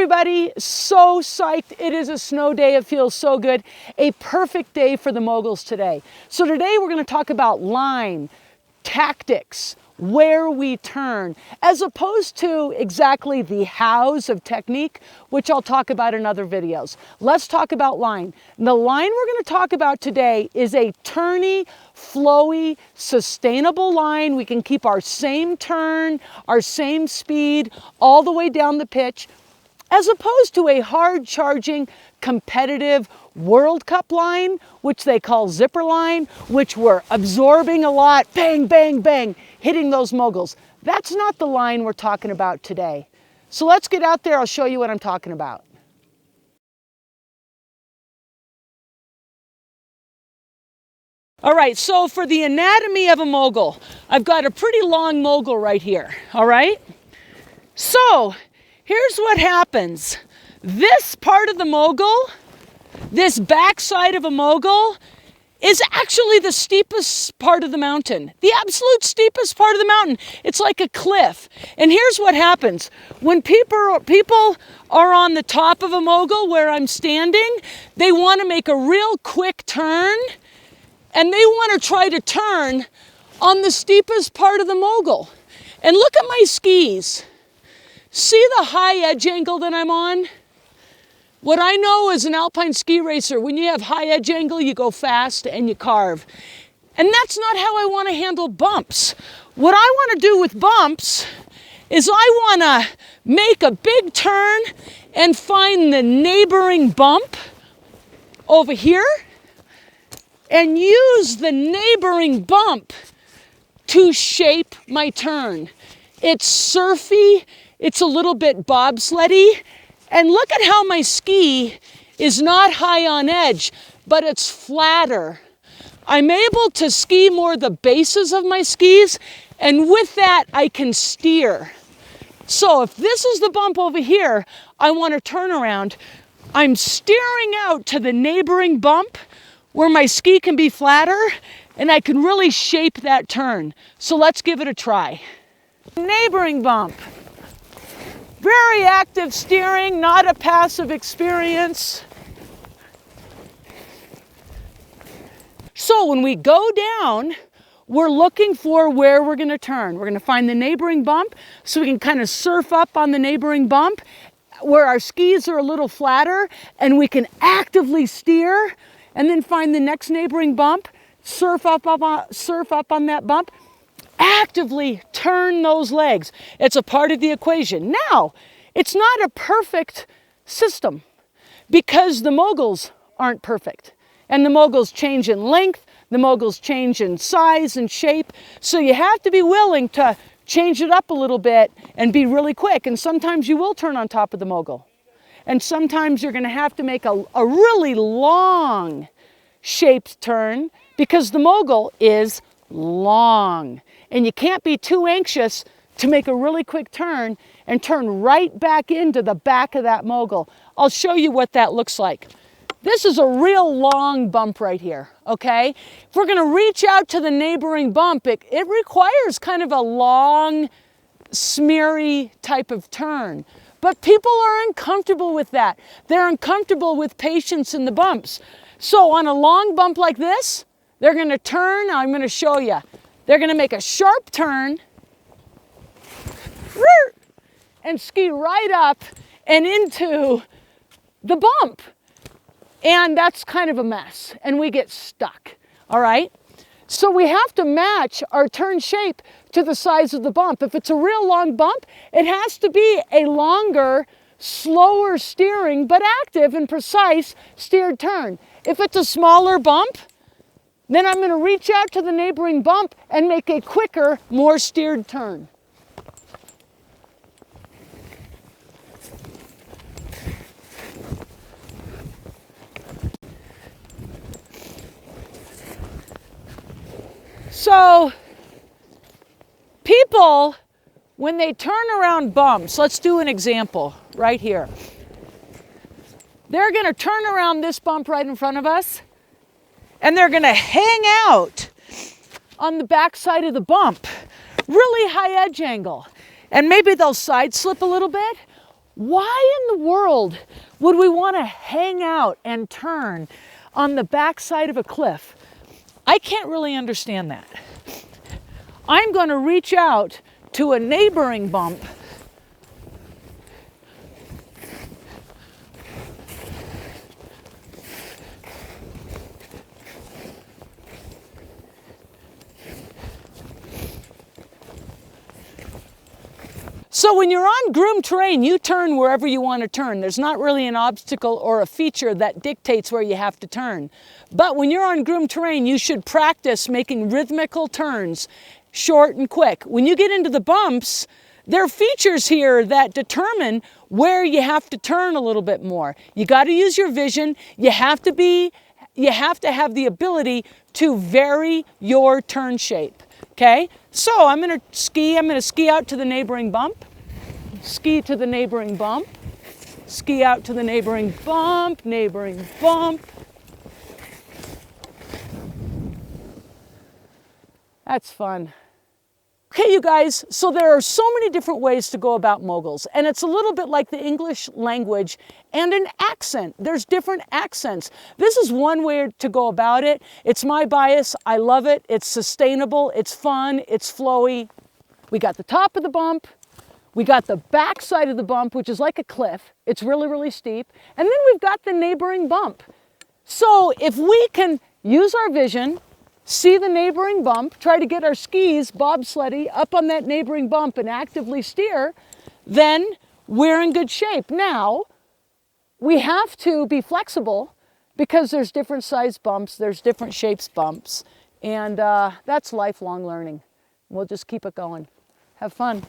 everybody, so psyched. It is a snow day. It feels so good. A perfect day for the moguls today. So today we're going to talk about line, tactics, where we turn, as opposed to exactly the hows of technique, which I'll talk about in other videos. Let's talk about line. The line we're going to talk about today is a turny, flowy, sustainable line. We can keep our same turn, our same speed, all the way down the pitch, as opposed to a hard-charging, competitive World Cup line, which they call zipper line, which we're absorbing a lot, bang, bang, bang, hitting those moguls. That's not the line we're talking about today. So let's get out there, I'll show you what I'm talking about. All right, so for the anatomy of a mogul, I've got a pretty long mogul right here, all right? So here's what happens. This part of the mogul, this backside of a mogul, is actually the steepest part of the mountain. The absolute steepest part of the mountain. It's like a cliff. And here's what happens. When people are on the top of a mogul where I'm standing, they want to make a real quick turn, and they want to try to turn on the steepest part of the mogul. And look at my skis. See the high edge angle that I'm on? What I know as an alpine ski racer, when you have high edge angle, you go fast and you carve. And that's not how I want to handle bumps. What I want to do with bumps is I want to make a big turn and find the neighboring bump over here and use the neighboring bump to shape my turn. It's surfy, it's a little bit bobsleddy, and look at how my ski is not high on edge, but it's flatter. I'm able to ski more the bases of my skis, and with that I can steer. So if this is the bump over here, I want to turn around. I'm steering out to the neighboring bump where my ski can be flatter, and I can really shape that turn. So let's give it a try. Neighboring bump. Very active steering, not a passive experience. So when we go down, we're looking for where we're going to turn. We're going to find the neighboring bump so we can kind of surf up on the neighboring bump where our skis are a little flatter, and we can actively steer and then find the next neighboring bump, surf up on that bump, actively turn those legs. It's a part of the equation. Now, it's not a perfect system because the moguls aren't perfect. And the moguls change in length, the moguls change in size and shape. So you have to be willing to change it up a little bit and be really quick. And sometimes you will turn on top of the mogul. And sometimes you're going to have to make a really long shaped turn because the mogul is long. And you can't be too anxious to make a really quick turn and turn right back into the back of that mogul. I'll show you what that looks like. This is a real long bump right here, okay? If we're gonna reach out to the neighboring bump, it requires kind of a long, smeary type of turn. But people are uncomfortable with that. They're uncomfortable with patience in the bumps. So on a long bump like this, they're gonna turn, I'm gonna show you. They're gonna make a sharp turn and ski right up and into the bump. And that's kind of a mess, and we get stuck, all right? So we have to match our turn shape to the size of the bump. If it's a real long bump, it has to be a longer, slower steering, but active and precise steered turn. If it's a smaller bump, then I'm gonna reach out to the neighboring bump and make a quicker, more steered turn. So people, when they turn around bumps, let's do an example right here. They're going to turn around this bump right in front of us, and they're going to hang out on the back side of the bump, really high edge angle. And maybe they'll side slip a little bit, Why in the world would we want to hang out and turn on the backside of a cliff? I can't really understand that. I'm going to reach out to a neighboring bump. So when you're on groomed terrain, you turn wherever you want to turn. There's not really an obstacle or a feature that dictates where you have to turn. But when you're on groomed terrain, you should practice making rhythmical turns, short and quick. When you get into the bumps, there are features here that determine where you have to turn a little bit more. You got to use your vision. You have to have the ability to vary your turn shape. Okay, so I'm going to ski out to the neighboring bump, ski to the neighboring bump, ski out to the neighboring bump, neighboring bump. That's fun. Okay, you guys, so there are so many different ways to go about moguls, and it's a little bit like the English language and an accent. There's different accents. This is one way to go about it. It's my bias. I love it. It's sustainable. It's fun. It's flowy. We got the top of the bump. We got the back side of the bump, which is like a cliff. It's really, really steep. And then we've got the neighboring bump. So if we can use our vision, see the neighboring bump, try to get our skis bobsleddy up on that neighboring bump and actively steer, then we're in good shape. Now, we have to be flexible because there's different size bumps, there's different shapes bumps, and that's lifelong learning. We'll just keep it going. Have fun.